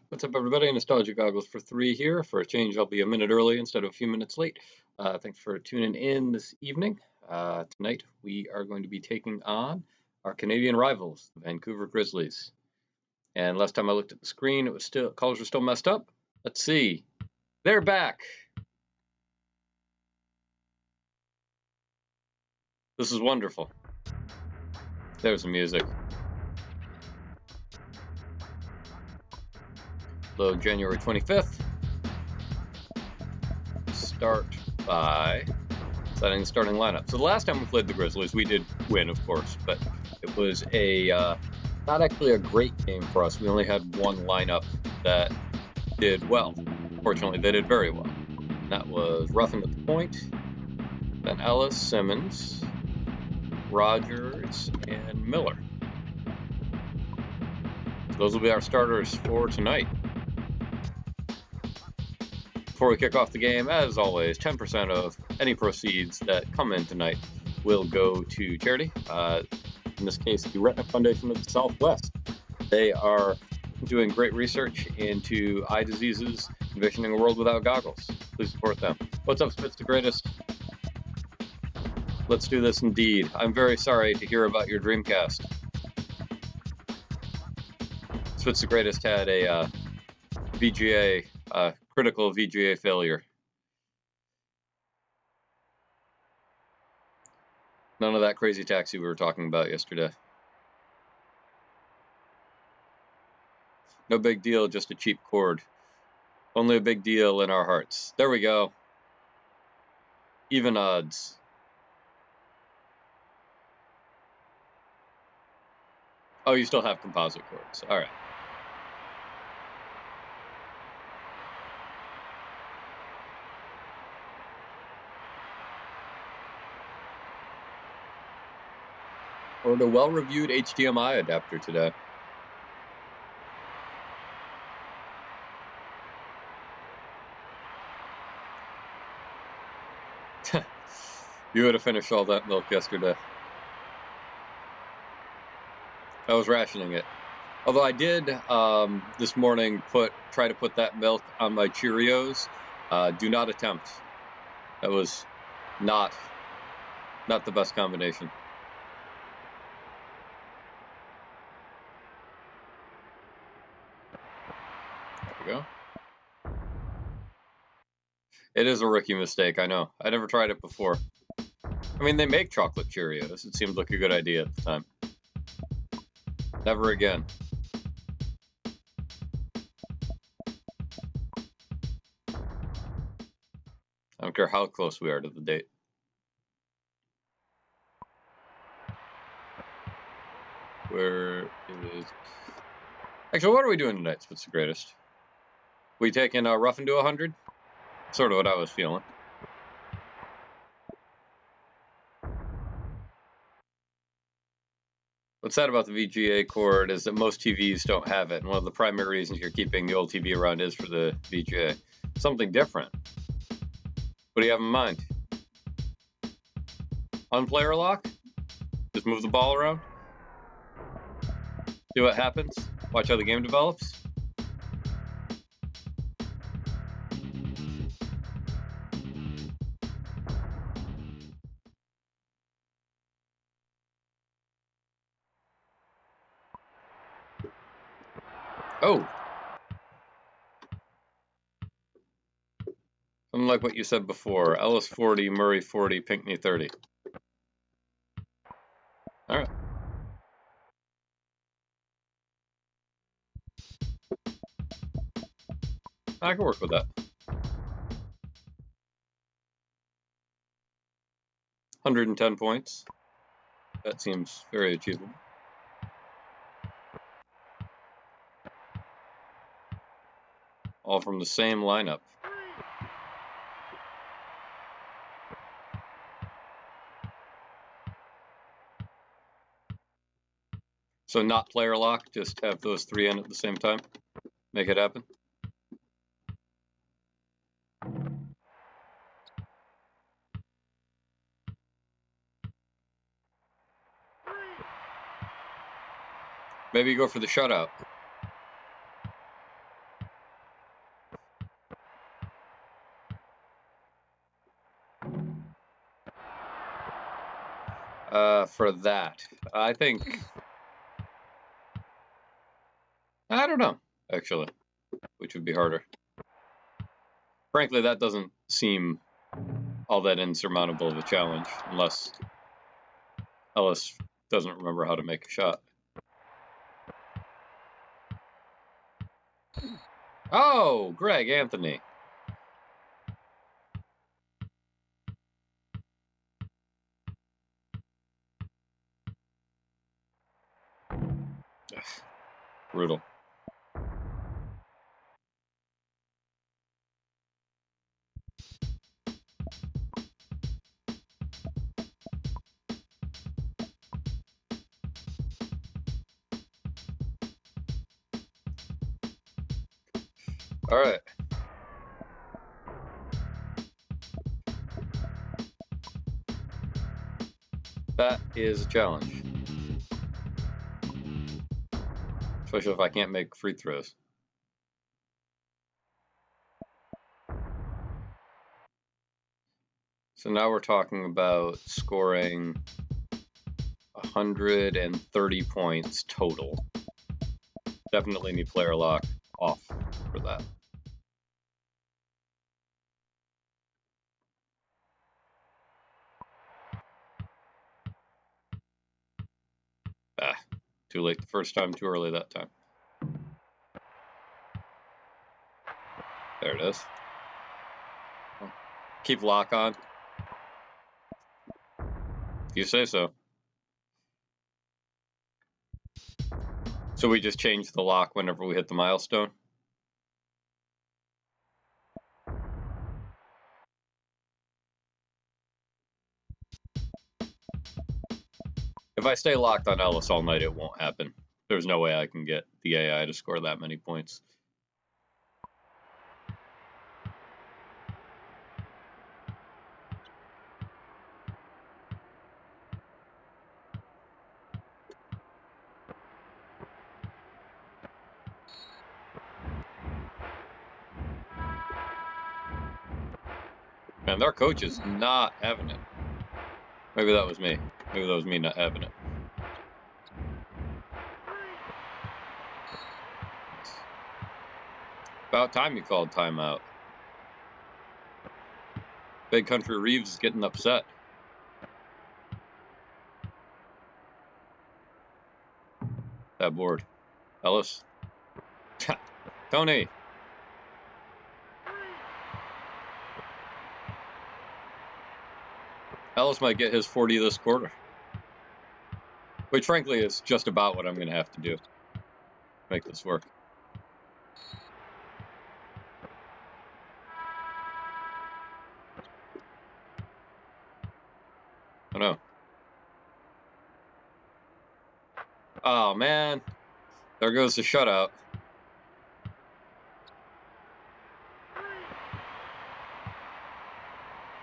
What's up, everybody? Nostalgia Goggles for 3 here. For a change, I'll be a minute early instead of a few minutes late. Thanks for tuning in this evening. Tonight, we are going to be taking on our Canadian rivals, the Vancouver Grizzlies. And last time I looked at the screen, colors were still messed up. Let's see. They're back. This is wonderful. There's the music. Load January 25th. Start by setting the starting lineup. So the last time we played the Grizzlies, we did win, of course, but it was not actually a great game for us. We only had one lineup that did well. Fortunately, they did very well. That was Ruffin at the point, then Ellis, Simmons, Rogers, and Miller. So those will be our starters for tonight. Before we kick off the game, as always, 10% of any proceeds that come in tonight will go to charity. In this case, the Retina Foundation of the Southwest. They are doing great research into eye diseases, envisioning a world without goggles. Please support them. What's up, Spitz the Greatest? Let's do this indeed. I'm very sorry to hear about your Dreamcast. Spitz the Greatest had a VGA, critical VGA failure. None of that crazy taxi we were talking about yesterday. No big deal, just a cheap cord. Only a big deal in our hearts. There we go. Even odds. Oh, you still have composite cords. All right. Or the well-reviewed HDMI adapter today. You would have finished all that milk yesterday. I was rationing it. Although I did this morning try to put that milk on my Cheerios. Do not attempt. That was not the best combination. There we go. It is a rookie mistake, I know. I never tried it before. I mean, they make chocolate Cheerios. It seemed like a good idea at the time. Never again. I don't care how close we are to the date. Where is... Actually, what are we doing tonight? What's the greatest? We taking Ruffin to 100? Sort of what I was feeling. What's sad about the VGA cord is that most TVs don't have it, and one of the primary reasons you're keeping the old TV around is for the VGA. Something different. What do you have in mind? Unplayer lock? Just move the ball around? See what happens? Watch how the game develops? Oh! Something like what you said before. Ellis 40, Murray 40, Pinckney 30. Alright. I can work with that. 110 points. That seems very achievable. All from the same lineup. So not player lock, just have those three in at the same time. Make it happen. Maybe go for the shutout. For that, I think... I don't know, actually, which would be harder. Frankly, that doesn't seem all that insurmountable of a challenge, unless Ellis doesn't remember how to make a shot. Oh, Greg Anthony. Brutal. All right. That is a challenge. Especially if I can't make free throws. So now we're talking about scoring 130 points total. Definitely need player lock off for that. Too late the first time, too early that time. There it is. Keep lock on. If you say so. So we just change the lock whenever we hit the milestone? If I stay locked on Ellis all night, it won't happen. There's no way I can get the AI to score that many points. And their coach is not having it. Maybe that was me. Maybe that was me not having it. About time you called timeout. Big Country Reeves is getting upset. That board. Ellis. Tony. Ellis might get his 40 this quarter. Which frankly is just about what I'm going to have to do to make this work. Oh no. Oh man. There goes the shutout.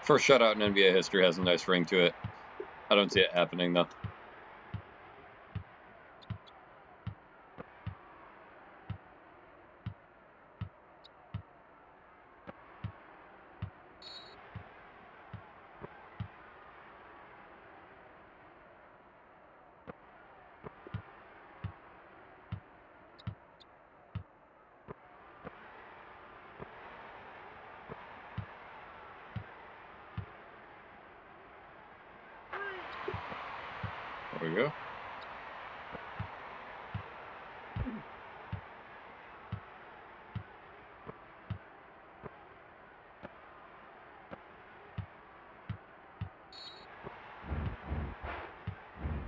First shutout in NBA history has a nice ring to it. I don't see it happening though. There we go.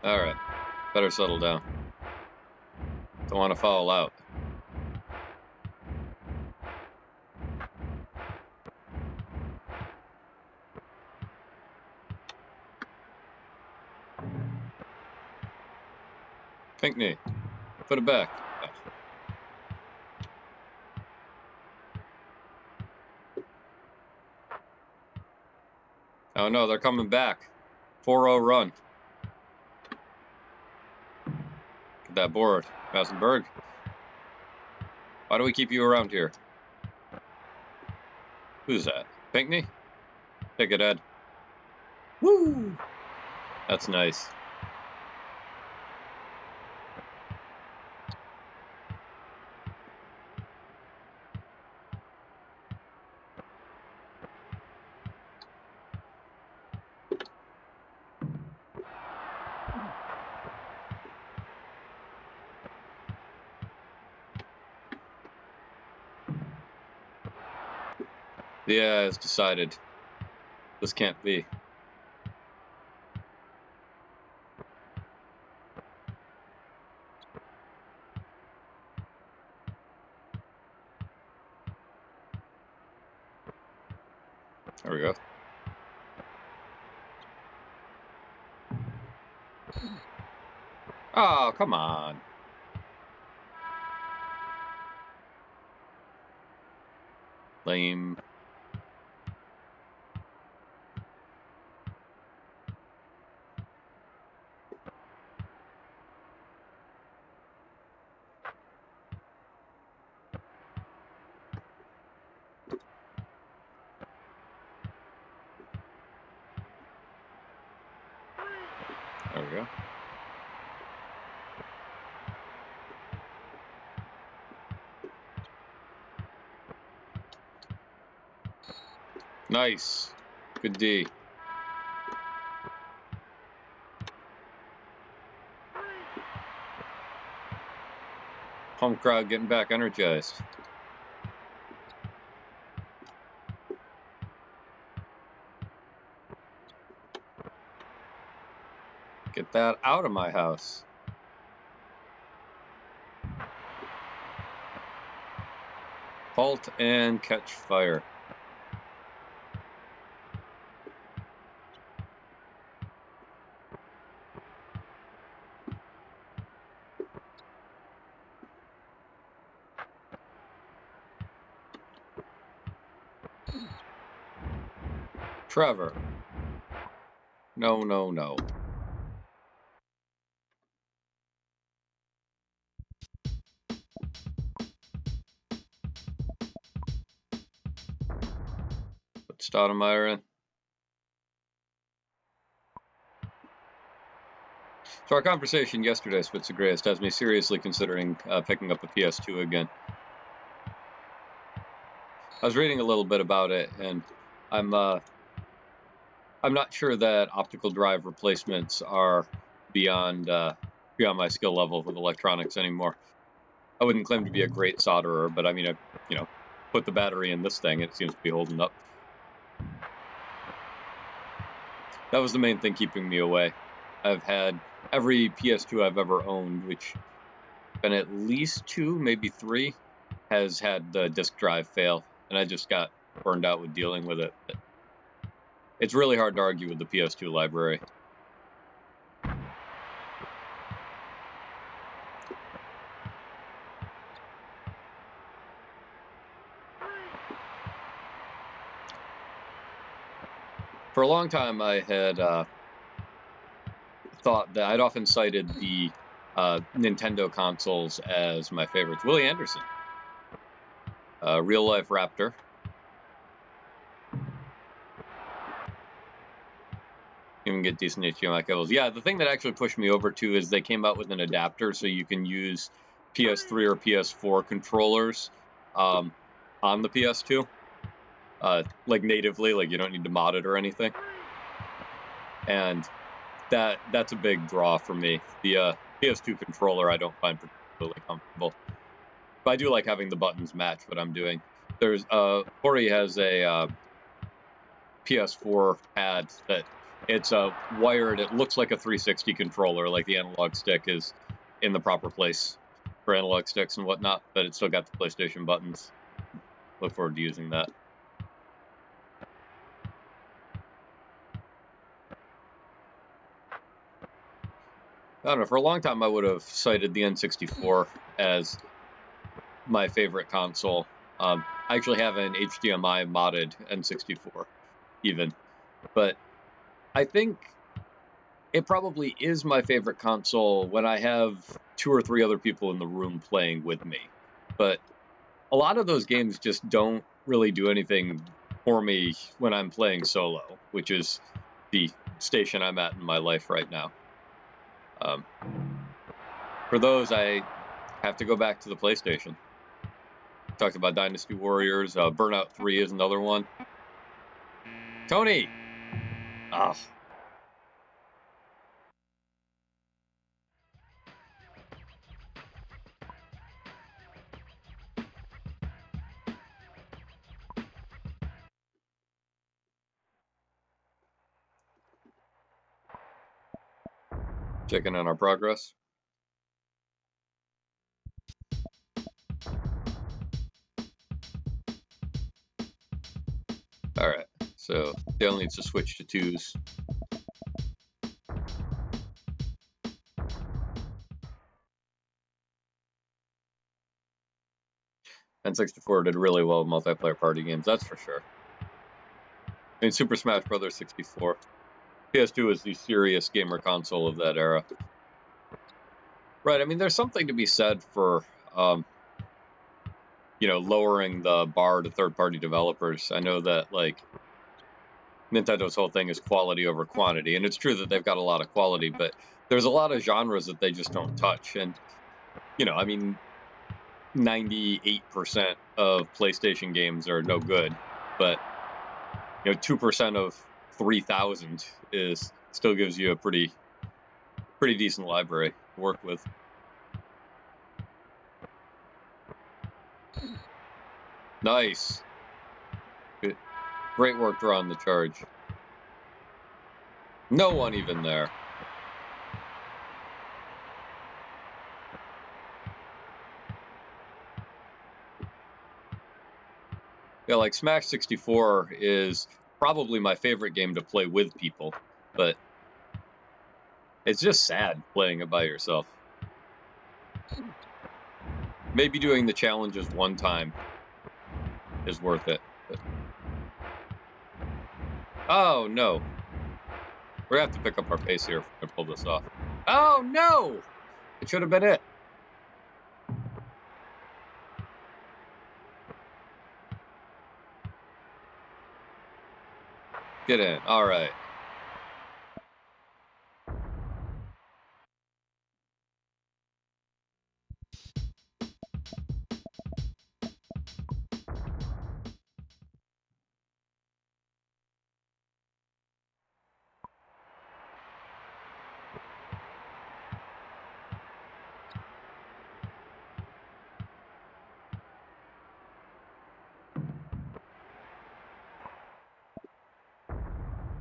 All right, better settle down. Don't want to foul out. Pinkney, put it back. Oh no, they're coming back. 4-0 run. Get that board, Massenberg. Why do we keep you around here? Who's that? Pinkney? Take it, Ed. Woo! That's nice. Yeah, it's decided. This can't be. There we go. Oh, come on. Lame. There we go. Nice. Good D. Home crowd getting back energized. Get that out of my house. Halt and catch fire. Trevor. No, no, no. Put Stoudemire in. So our conversation yesterday, Spitzagreist, has me seriously considering picking up a PS2 again. I was reading a little bit about it, and I'm not sure that optical drive replacements are beyond my skill level with electronics anymore. I wouldn't claim to be a great solderer, but I mean, I put the battery in this thing, it seems to be holding up. That was the main thing keeping me away. I've had every PS2 I've ever owned, which been at least 2, maybe 3, has had the disk drive fail, and I just got burned out with dealing with it. But it's really hard to argue with the PS2 library. For a long time, I had thought that I'd often cited the Nintendo consoles as my favorites. Willie Anderson, real life Raptor. Even get decent HDMI cables. Yeah, the thing that actually pushed me over to is they came out with an adapter so you can use PS3 or PS4 controllers on the PS2, like natively, like you don't need to mod it or anything. And that's a big draw for me. The PS2 controller I don't find particularly comfortable, but I do like having the buttons match what I'm doing. There's Corey has a PS4 pad that it's wired. It looks like a 360 controller, like the analog stick is in the proper place for analog sticks and whatnot, but it's still got the PlayStation buttons. Look forward to using that. I don't know, for a long time I would have cited the N64 as my favorite console. I actually have an HDMI modded N64 even, but I think it probably is my favorite console when I have 2 or 3 other people in the room playing with me. But a lot of those games just don't really do anything for me when I'm playing solo, which is the station I'm at in my life right now. For those, I have to go back to the PlayStation. Talked about Dynasty Warriors. Burnout 3 is another one. Tony! Ah. Checking on our progress. Alright, so Dale needs to switch to 2s. N64 did really well with multiplayer party games, that's for sure. I mean, Super Smash Bros. 64. PS2 is the serious gamer console of that era. Right, I mean, there's something to be said for, you know, lowering the bar to third-party developers. I know that, like, Nintendo's whole thing is quality over quantity, and it's true that they've got a lot of quality, but there's a lot of genres that they just don't touch. And, you know, I mean, 98% of PlayStation games are no good, but, you know, 2% of 3,000 still gives you a pretty decent library to work with. Nice. Good. Great work drawing the charge. No one even there. Yeah, like Smash 64 is probably my favorite game to play with people, but it's just sad playing it by yourself. Maybe doing the challenges one time is worth it. But... Oh, no. We're going to have to pick up our pace here if we're going to pull this off. Oh, no! It should have been it. Get in. All right.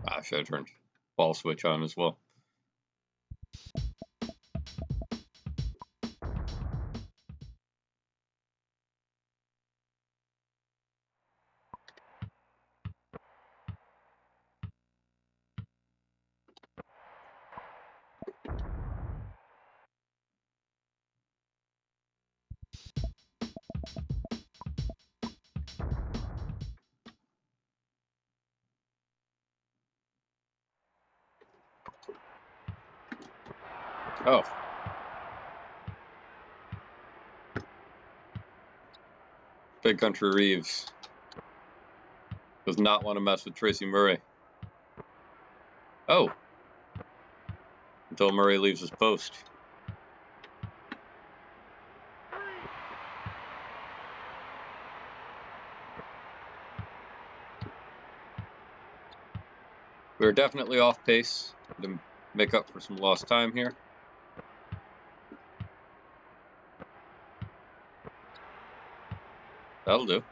I should have turned ball switch on as well. Oh. Big Country Reeves does not want to mess with Tracy Murray. Oh. Until Murray leaves his post. We're definitely off pace to make up for some lost time here. That'll do.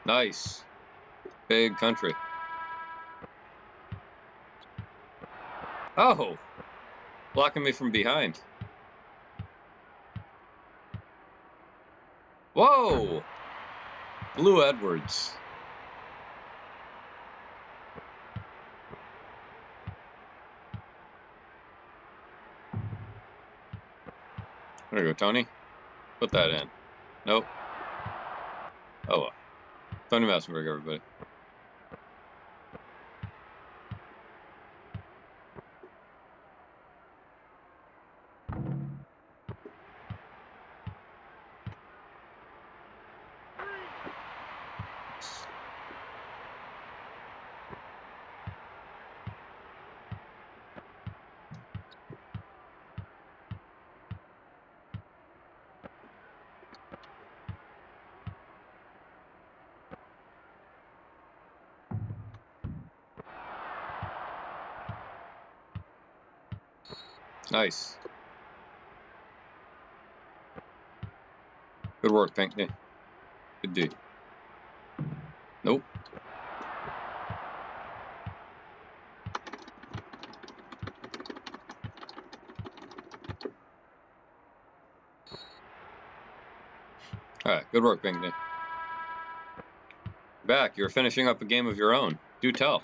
Nice. Big Country. Oh! Blocking me from behind. Whoa! Blue Edwards. There you go, Tony. Put that in. Nope. Oh well. Tony Massenberg, everybody. Nice. Good work, Pinkney. Good D. Nope. Alright, good work, Pinkney. Back, you're finishing up a game of your own. Do tell.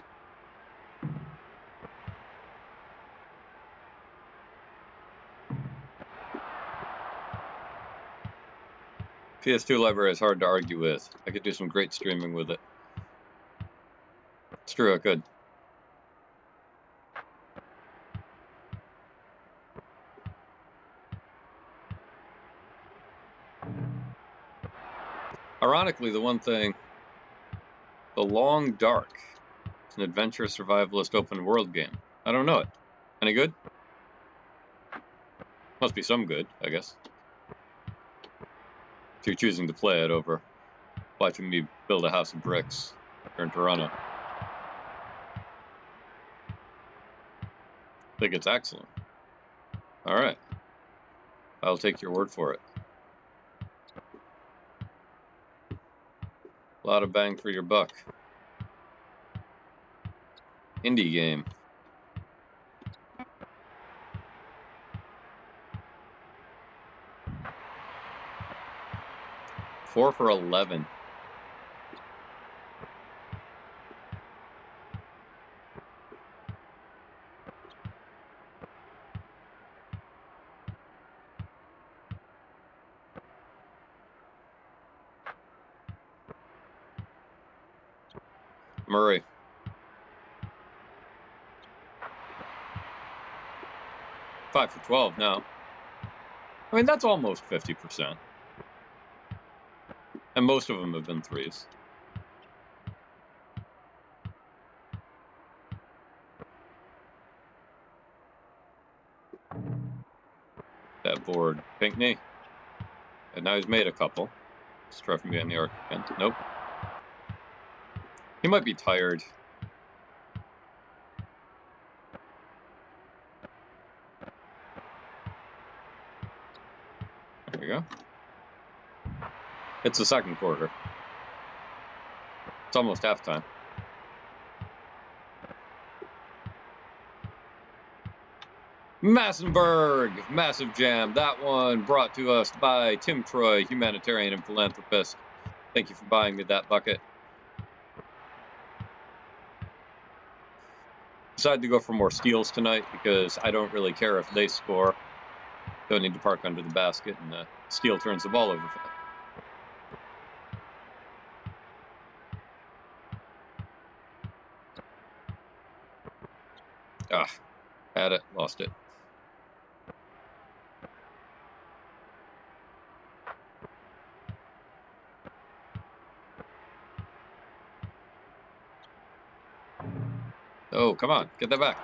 PS2 library is hard to argue with. I could do some great streaming with it. It's true, I could. Ironically, the one thing, The Long Dark. It's an adventure survivalist open world game. I don't know it. Any good? Must be some good, I guess. If you're choosing to play it over watching me build a house of bricks here in Toronto. I think it's excellent. Alright. I'll take your word for it. A lot of bang for your buck. Indie game. 4 for 11. Murray. Five for 12 now. I mean, that's almost 50%. And most of them have been threes. That board, Pinkney. And now he's made a couple. Let's try from behind the arc again. Nope. He might be tired. There we go. It's the second quarter. It's almost halftime. Massenburg, massive jam. That one brought to us by Tim Troy, humanitarian and philanthropist. Thank you for buying me that bucket. Decided to go for more steals tonight because I don't really care if they score. Don't need to park under the basket, and steal turns the ball over for them. Ah, had it, lost it. Oh, come on, get that back.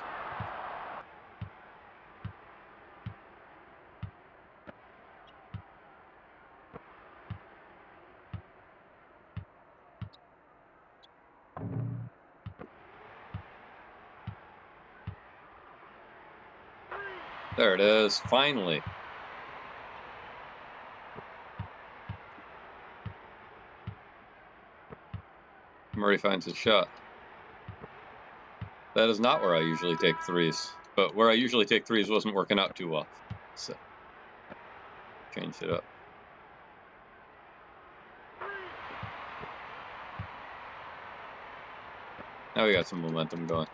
There it is, finally. Murray finds his shot. That is not where I usually take threes, but where I usually take threes wasn't working out too well, so changed it up. Now we got some momentum going.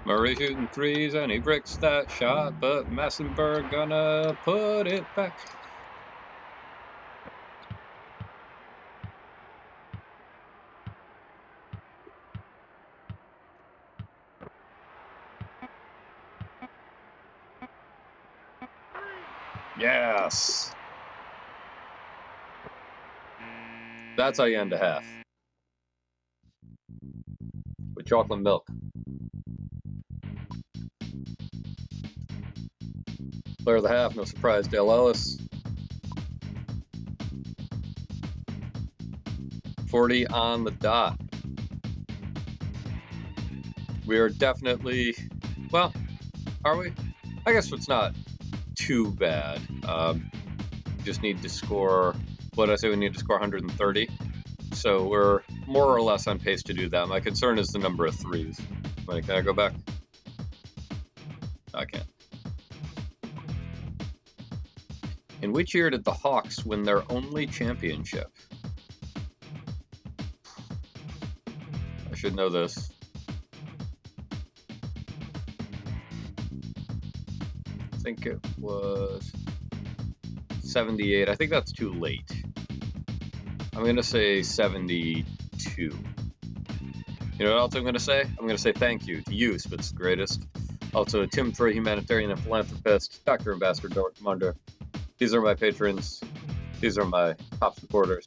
Murray shooting threes and he bricks that shot, but Massenburg gonna put it back. Yes! That's how you end a half. With chocolate milk. Player of the half, no surprise, Dale Ellis. 40 on the dot. We are definitely, well, are we? I guess it's not too bad. Just need to score, what did I say? We need to score 130. So we're more or less on pace to do that. My concern is the number of threes. Wait, can I go back? I can't. In which year did the Hawks win their only championship? I should know this. I think it was 78. I think that's too late. I'm going to say 72. You know what else I'm going to say? I'm going to say thank you to you, Spitz the Greatest. Also, Tim Troy, humanitarian and philanthropist, Dr. Ambassador Dortmunder. These are my patrons. These are my top supporters.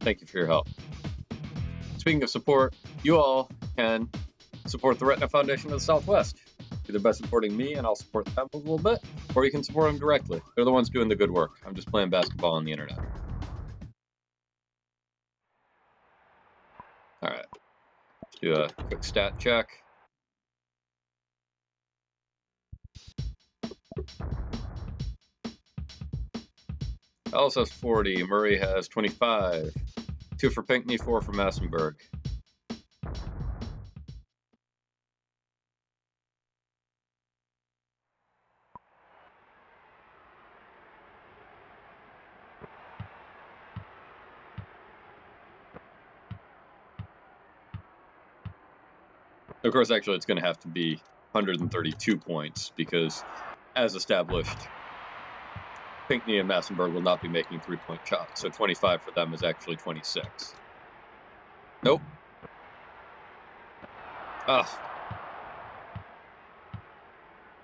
Thank you for your help. Speaking of support, you all can support the Retina Foundation of the Southwest, either by supporting me, and I'll support them a little bit, or you can support them directly. They're the ones doing the good work. I'm just playing basketball on the internet. All right, let's do a quick stat check. Ellis has 40, Murray has 25, 2 for Pinckney, 4 for Massenburg. Of course, actually, it's going to have to be 132 points because, as established, Pinckney and Massenburg will not be making 3-point shots, so 25 for them is actually 26. Nope. Ugh.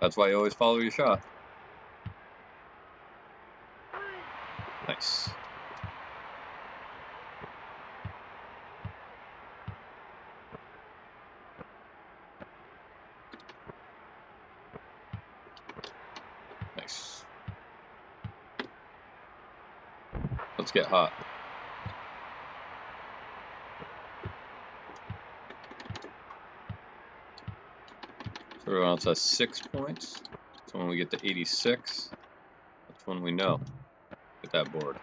That's why you always follow your shot. Nice. Nice. Let's get hot. So everyone else has 6 points. So when we get to 86, that's when we know. Get that board.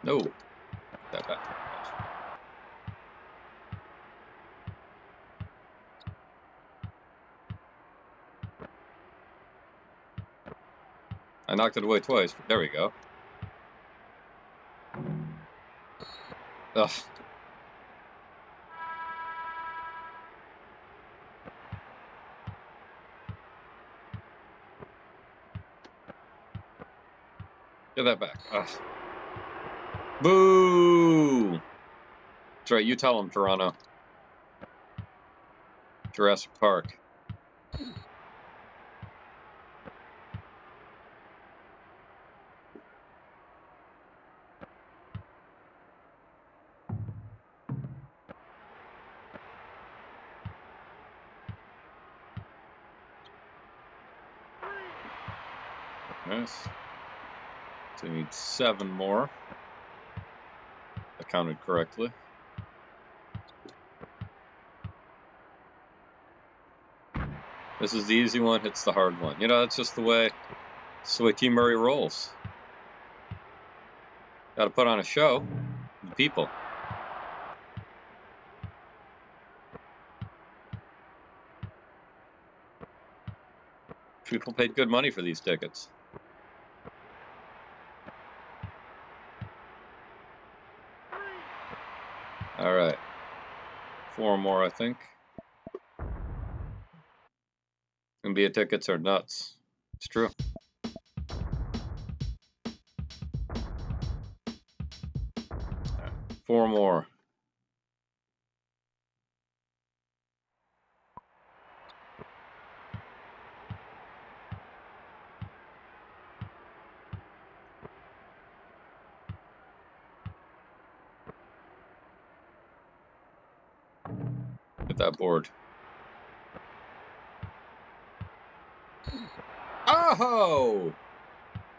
No. Get that back. I knocked it away twice. There we go. Ugh. Get that back. Ugh. Boo! That's right, you tell them, Toronto. Jurassic Park. Nice. So we need 7 more. I counted correctly. This is the easy one, it's the hard one. You know, that's just the way Team Murray rolls. Got to put on a show for the people. People paid good money for these tickets. All right. 4 more, I think. NBA tickets are nuts. It's true. Right. 4 more. Get that board. Oh!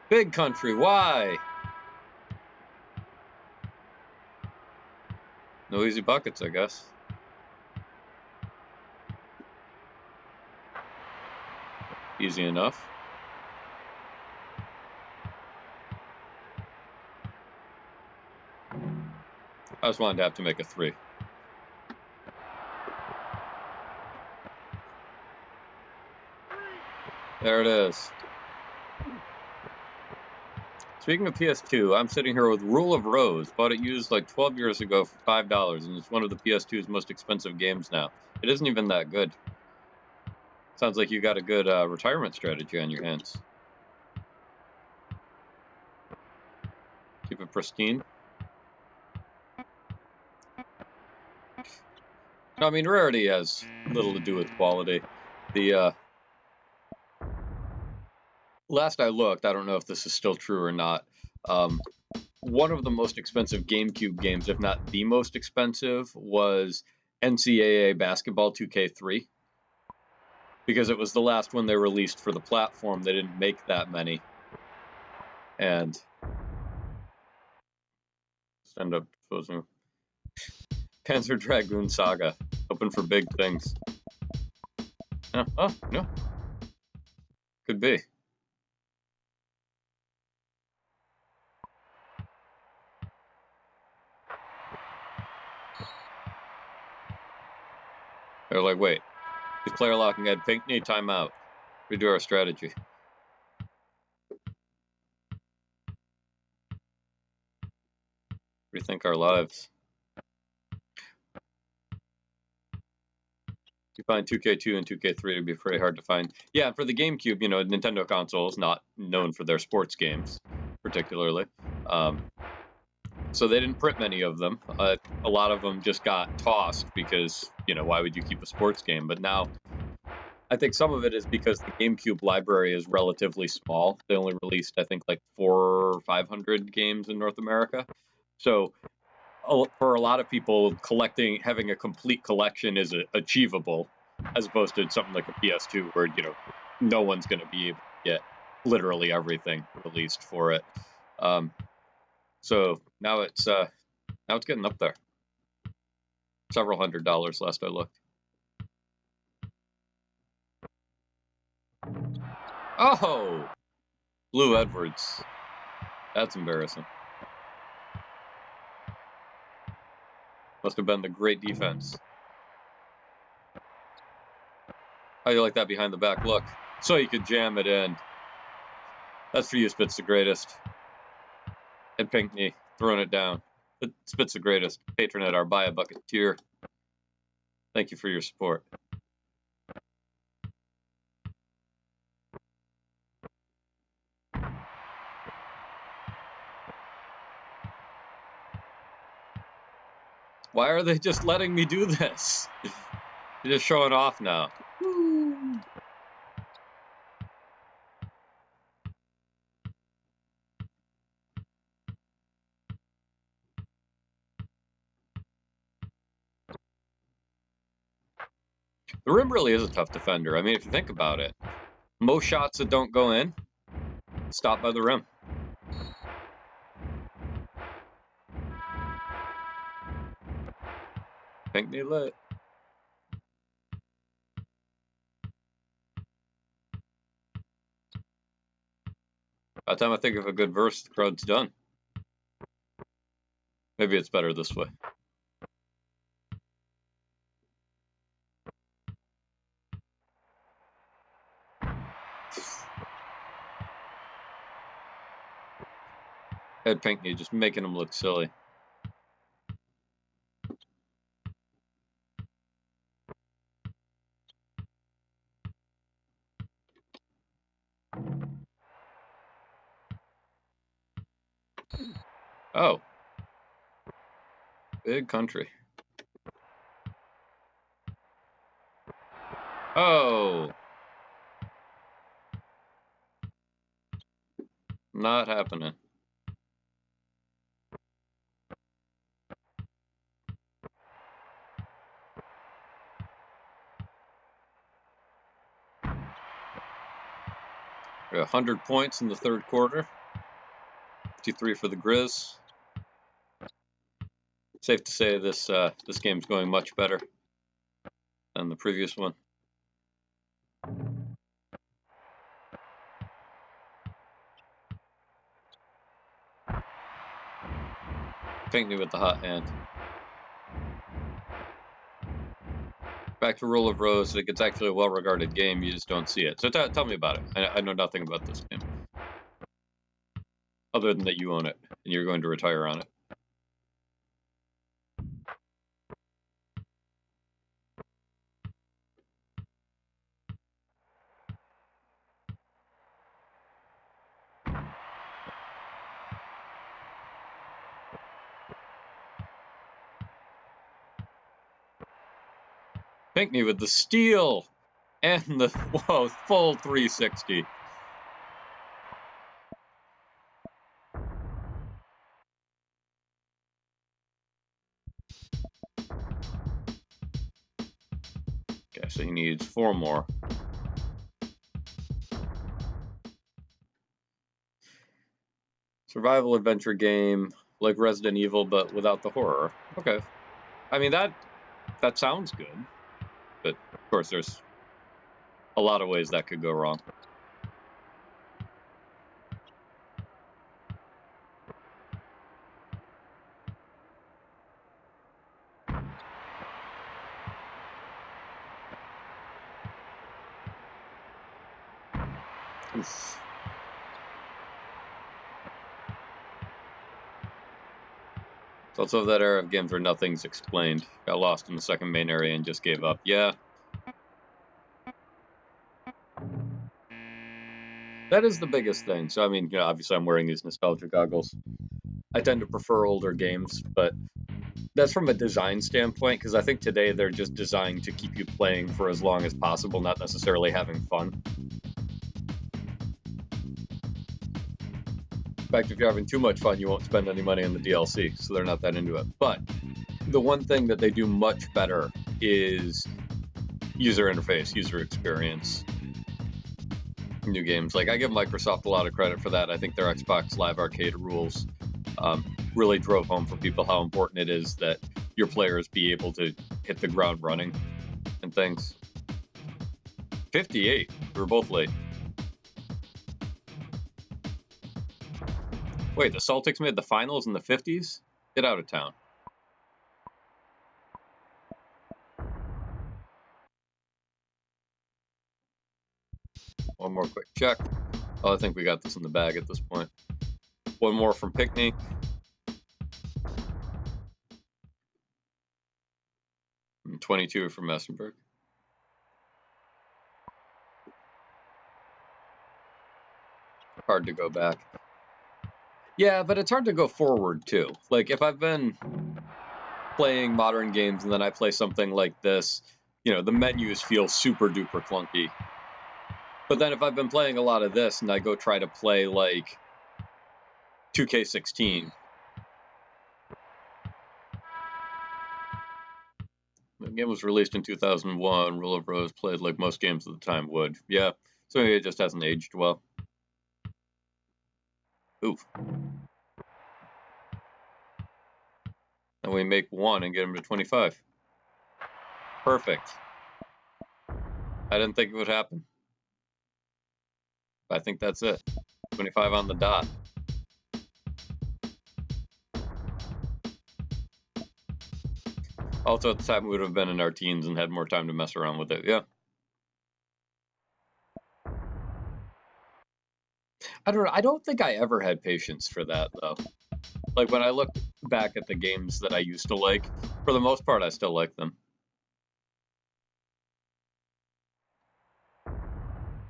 Big country, why? No easy buckets, I guess. Easy enough. I just wanted to have to make a 3. There it is. Speaking of PS2, I'm sitting here with Rule of Rose. Bought it used like 12 years ago for $5, and it's one of the PS2's most expensive games now. It isn't even that good. Sounds like you got a good retirement strategy on your hands. Keep it pristine. No, I mean, rarity has little to do with quality. The last I looked, I don't know if this is still true or not, one of the most expensive GameCube games, if not the most expensive, was NCAA Basketball 2K3. Because it was the last one they released for the platform. They didn't make that many. And end up disposing. Panzer Dragoon Saga. Open for big things. Oh, no. Could be. They're like, wait. He's player locking Ed Pinkney, timeout. Redo our strategy. Rethink our lives. You find 2K2 and 2K3 to be pretty hard to find. Yeah, for the GameCube, you know, Nintendo console is not known for their sports games, particularly. So they didn't print many of them. A lot of them just got tossed because, you know, why would you keep a sports game? But now, I think some of it is because the GameCube library is relatively small. They only released, I think, like 400 or 500 games in North America. So for a lot of people, having a complete collection is achievable, as opposed to something like a PS2 where, you know, no one's going to be able to get literally everything released for it. So now it's getting up there. Several $100 last I looked. Oh! Blue Edwards. That's embarrassing. Must have been the great defense. How do you like that behind the back look? So you could jam it in. That's for you, Spitz the Greatest. And Pinkney, throwing it down. Spitz the Greatest. Patron at our Buy a Bucket tier. Thank you for your support. Why are they just letting me do this? You're just showing off now. Woo. The rim really is a tough defender. I mean, if you think about it, most shots that don't go in, stop by the rim. Pinkney lit. By the time I think of a good verse, the crowd's done. Maybe it's better this way. Ed Pinkney just making him look silly. Oh. Big country. Oh. Not happening. 100 points in the third quarter. 53 for the Grizz. Safe to say this game's going much better than the previous one. Pinckney with the hot hand. Back to Rule of Rose. It's actually a well-regarded game. You just don't see it. So tell me about it. I know nothing about this game, other than that you own it and you're going to retire on it. Pinckney with the steal and the full 360. Okay, so he needs 4 more. Survival adventure game like Resident Evil, but without the horror. Okay, I mean that sounds good, but of course there's a lot of ways that could go wrong. Oof. It's also that era of games where nothing's explained. Got lost in the second main area and just gave up. Yeah. That is the biggest thing. So, I mean, you know, obviously I'm wearing these nostalgia goggles. I tend to prefer older games, but that's from a design standpoint, because I think today they're just designed to keep you playing for as long as possible, not necessarily having fun. In fact, if you're having too much fun, you won't spend any money on the DLC, so they're not that into it. But the one thing that they do much better is user interface, user experience. New games. Like, I give Microsoft a lot of credit for that. I think their Xbox Live Arcade rules really drove home for people how important it is that your players be able to hit the ground running and things. 58. We were both late. Wait, the Celtics made the finals in the 50s? Get out of town. One more quick check. Oh, I think we got this in the bag at this point. One more from Pinckney. And 22 from Messenberg. Hard to go back. Yeah, but it's hard to go forward, too. Like, if I've been playing modern games and then I play something like this, you know, the menus feel super duper clunky. But then if I've been playing a lot of this and I go try to play, like, 2K16, the game was released in 2001. Rule of Rose played like most games at the time would. Yeah, so maybe it just hasn't aged well. Oof. And we make 1 and get him to 25. Perfect. I didn't think it would happen. I think that's it. 25 on the dot. Also, at the time, we would have been in our teens and had more time to mess around with it. Yeah. I don't think I ever had patience for that, though. Like, when I look back at the games that I used to like, for the most part, I still like them.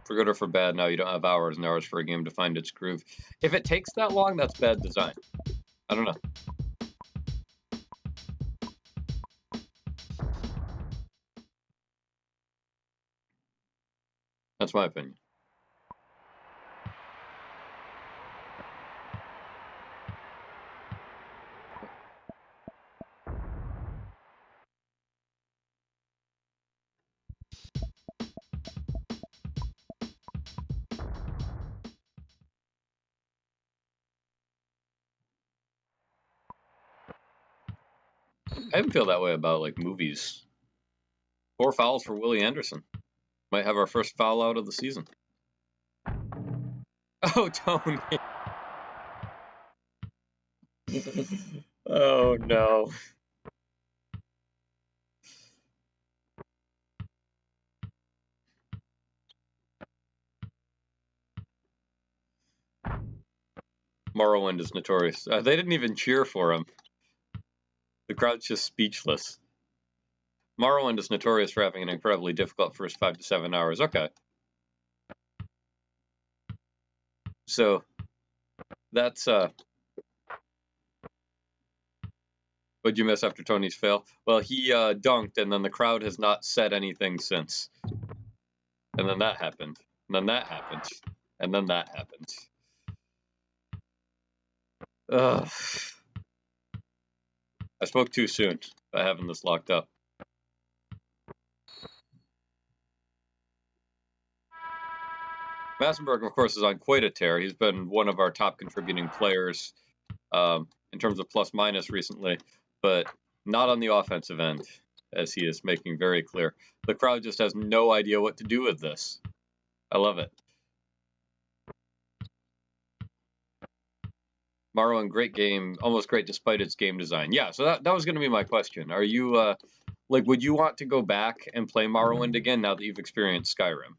For good or for bad, now you don't have hours and hours for a game to find its groove. If it takes that long, that's bad design. I don't know. That's my opinion. I even feel that way about like movies. 4 fouls for Willie Anderson. Might have our first foul out of the season. Oh, Tony. Oh, no. Morrowind is notorious. They didn't even cheer for him. The crowd's just speechless. Morrowind is notorious for having an incredibly difficult first 5 to 7 hours. Okay. So, that's, what'd you miss after Tony's fail? Well, he dunked, and then the crowd has not said anything since. And then that happened. And then that happened. And then that happened. Ugh. I spoke too soon by having this locked up. Massenberg, of course, is on quite a tear. He's been one of our top contributing players in terms of plus-minus recently, but not on the offensive end, as he is making very clear. The crowd just has no idea what to do with this. I love it. Morrowind, great game, almost great despite its game design. Yeah, so that was going to be my question. Are you, like, would you want to go back and play Morrowind again now that you've experienced Skyrim?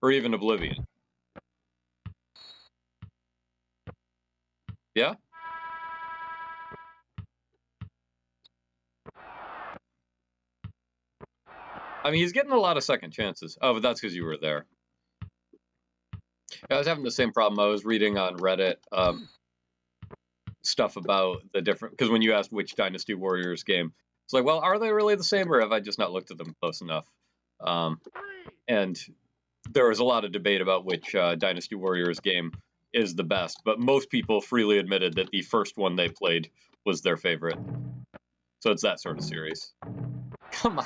Or even Oblivion? Yeah? I mean, he's getting a lot of second chances. Oh, but that's because you were there. Yeah, I was having the same problem. I was reading on Reddit stuff about the different... Because when you asked which Dynasty Warriors game, it's like, well, are they really the same, or have I just not looked at them close enough? And there was a lot of debate about which Dynasty Warriors game is the best, but most people freely admitted that the first one they played was their favorite. So it's that sort of series. Come on,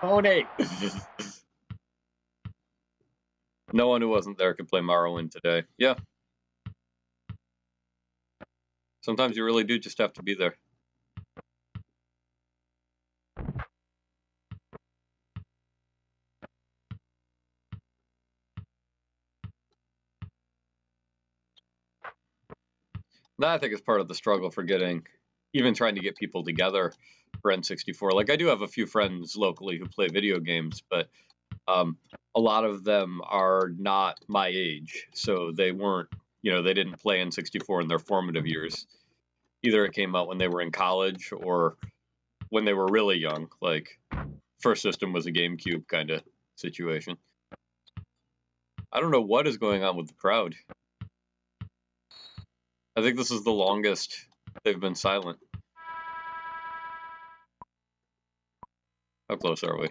Tony! No one who wasn't there could play Morrowind today. Yeah. Sometimes you really do just have to be there. That, I think, is part of the struggle for even trying to get people together for N64. Like, I do have a few friends locally who play video games, but a lot of them are not my age, so they weren't, they didn't play N64 in their formative years. Either it came out when they were in college or when they were really young, like first system was a GameCube kind of situation. I don't know what is going on with the crowd. I think this is the longest they've been silent. How close are we?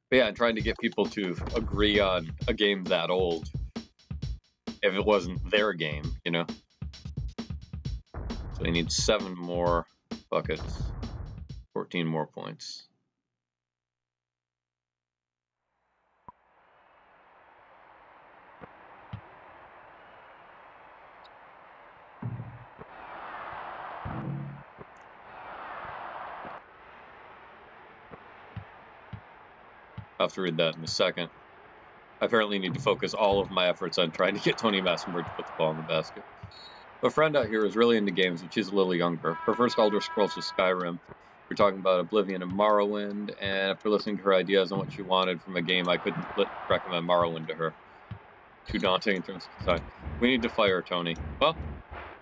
But yeah, trying to get people to agree on a game that old if it wasn't their game, So they need 7 more buckets, 14 more points. I'll have to read that in a second. I apparently need to focus all of my efforts on trying to get Tony Massenberg to put the ball in the basket. A friend out here is really into games, and she's a little younger. Her first Elder Scrolls was Skyrim. We're talking about Oblivion and Morrowind, and after listening to her ideas on what she wanted from a game, I couldn't recommend Morrowind to her. Too daunting in terms of design. We need to fire Tony. Well,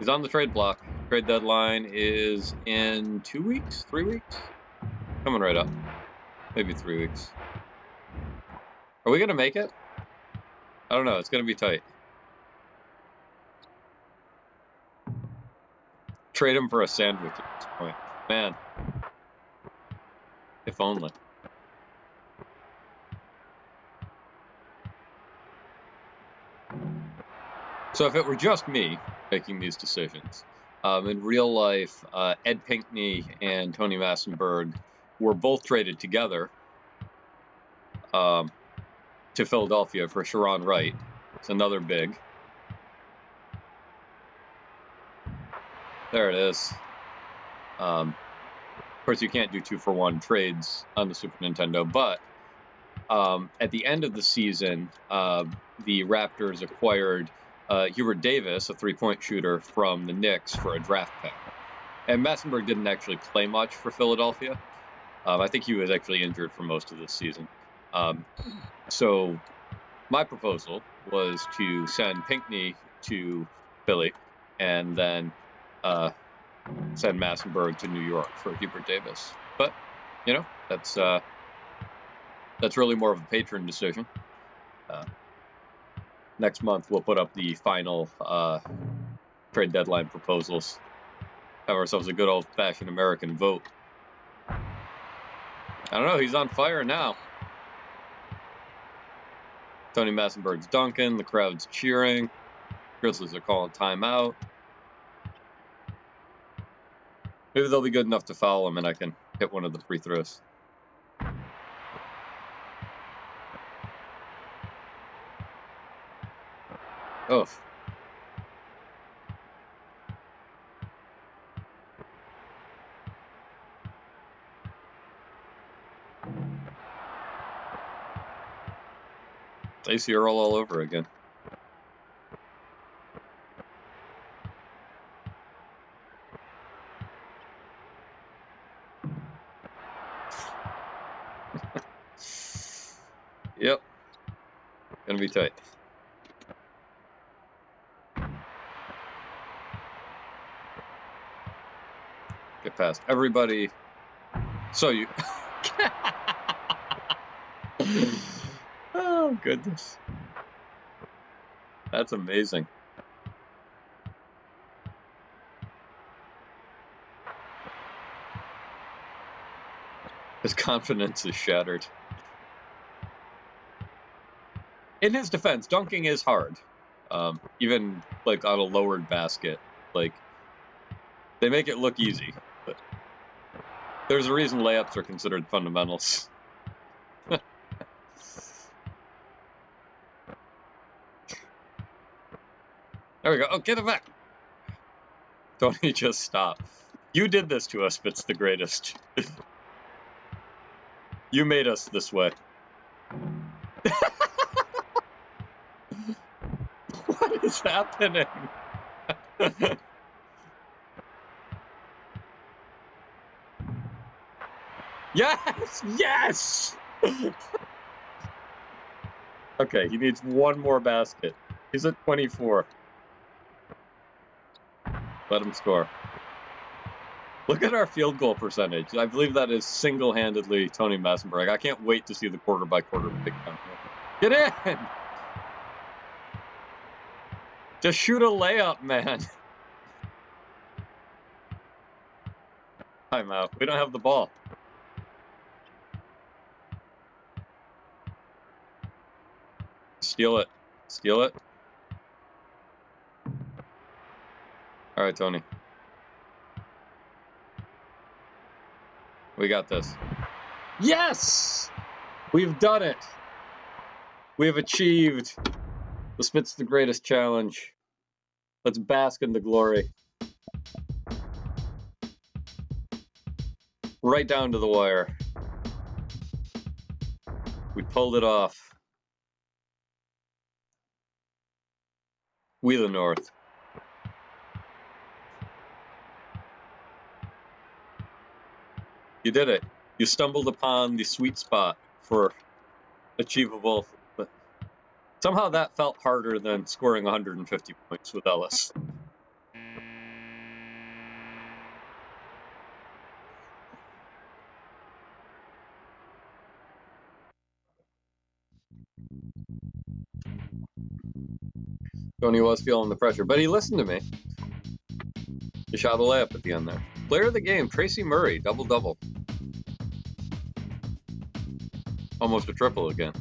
he's on the trade block. Trade deadline is in 2 weeks? 3 weeks? Coming right up. Maybe 3 weeks. Are we going to make it? I don't know. It's going to be tight. Trade him for a sandwich at this point. Man. If only. So if it were just me making these decisions, in real life, Ed Pinkney and Tony Massenberg were both traded together to Philadelphia for Sharon Wright. It's another big. There it is. Of course, you can't do 2-for-1 trades on the Super Nintendo, but at the end of the season, the Raptors acquired Hubert Davis, a three-point shooter from the Knicks, for a draft pick. And Massenberg didn't actually play much for Philadelphia. I think he was actually injured for most of this season. So my proposal was to send Pinckney to Philly and then send Massenberg to New York for Hubert Davis. But, you know, that's really more of a patron decision. Next month, we'll put up the final trade deadline proposals. Have ourselves a good old-fashioned American vote. I don't know, he's on fire now. Tony Massenberg's dunking, the crowd's cheering. Grizzlies are calling timeout. Maybe they'll be good enough to foul him and I can hit one of the free throws. Oh. AC Earl all over again. Yep. Gonna be tight. Get past everybody. So you... Oh, goodness. That's amazing. His confidence is shattered. In his defense, dunking is hard. Even, like, on a lowered basket. Like, they make it look easy. But there's a reason layups are considered fundamentals. There we go. Oh, get it back. Tony, just stop. You did this to us, Fitz the Greatest. You made us this way. What is happening? Yes! Yes! Okay, he needs one more basket. He's at 24. Let him score. Look at our field goal percentage. I believe that is single-handedly Tony Massenberg. I can't wait to see the quarter-by-quarter pick down here. Get in! Just shoot a layup, man. Timeout. We don't have the ball. Steal it. Steal it. All right, Tony. We got this. Yes! We've done it. We have achieved the Spitz the Greatest challenge. Let's bask in the glory. Right down to the wire. We pulled it off. We the North. You did it. You stumbled upon the sweet spot for achievable. But somehow that felt harder than scoring 150 points with Ellis. Tony was feeling the pressure, but he listened to me. He shot a layup at the end there. Player of the game, Tracy Murray, double-double. Almost a triple again.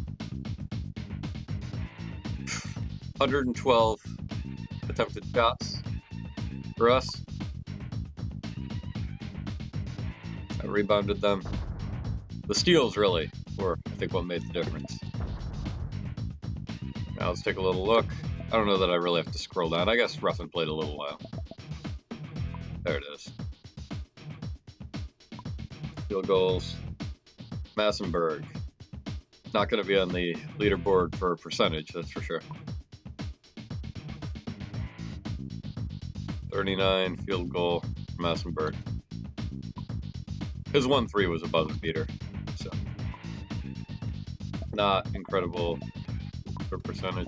112 attempted shots for us. I rebounded them. The steals really were, I think, what made the difference. Now let's take a little look. I don't know that I really have to scroll down. I guess Ruffin played a little while. There it is. Field goals. Massenberg. Not going to be on the leaderboard for percentage, that's for sure. 39 field goal for Massenberg. His 1-3 was a buzzer beater, so not incredible for percentage.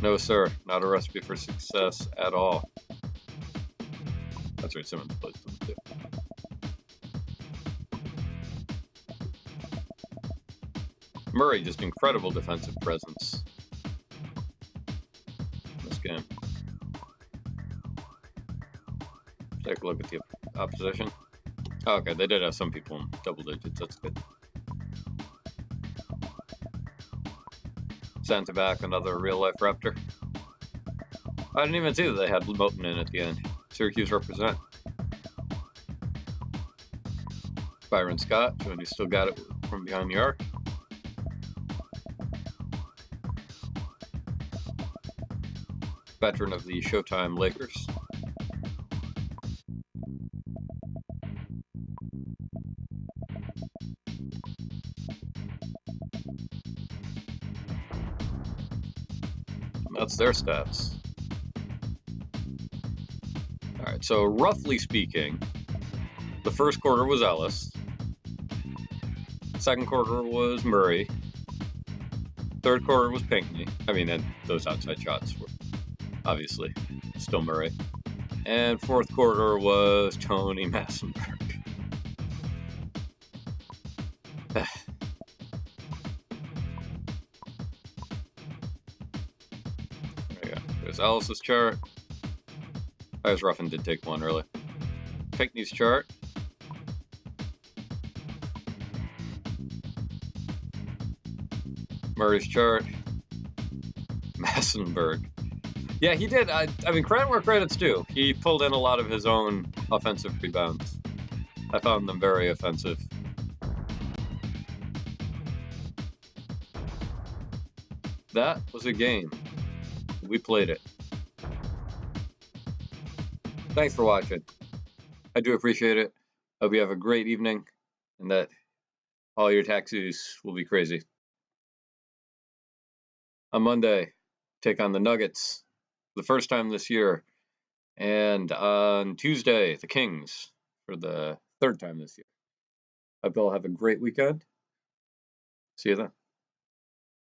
No, sir, not a recipe for success at all. That's right, Simmons plays them too. Murray, just incredible defensive presence in this game. Take a look at the opposition. Oh, okay, they did have some people in double digits. That's good. Santa back, another real-life Raptor. I didn't even see that they had Moten in at the end. Syracuse represent. Byron Scott, showing he still got it from behind the arc. Veteran of the Showtime Lakers. That's their stats. All right, so roughly speaking, the first quarter was Ellis. Second quarter was Murray. Third quarter was Pinckney. I mean, and those outside shots were obviously still Murray. And fourth quarter was Tony Massenberg. There you go. There's Ellis's chart. I was rough and did take one early. Pinckney's chart. Murray's chart. Massenberg. Yeah, he did. I mean, credit where credit's due. He pulled in a lot of his own offensive rebounds. I found them very offensive. That was a game. We played it. Thanks for watching. I do appreciate it. Hope you have a great evening and that all your taxis will be crazy. On Monday, take on the Nuggets for the first time this year. And on Tuesday, the Kings for the third time this year. Hope you all have a great weekend. See you then.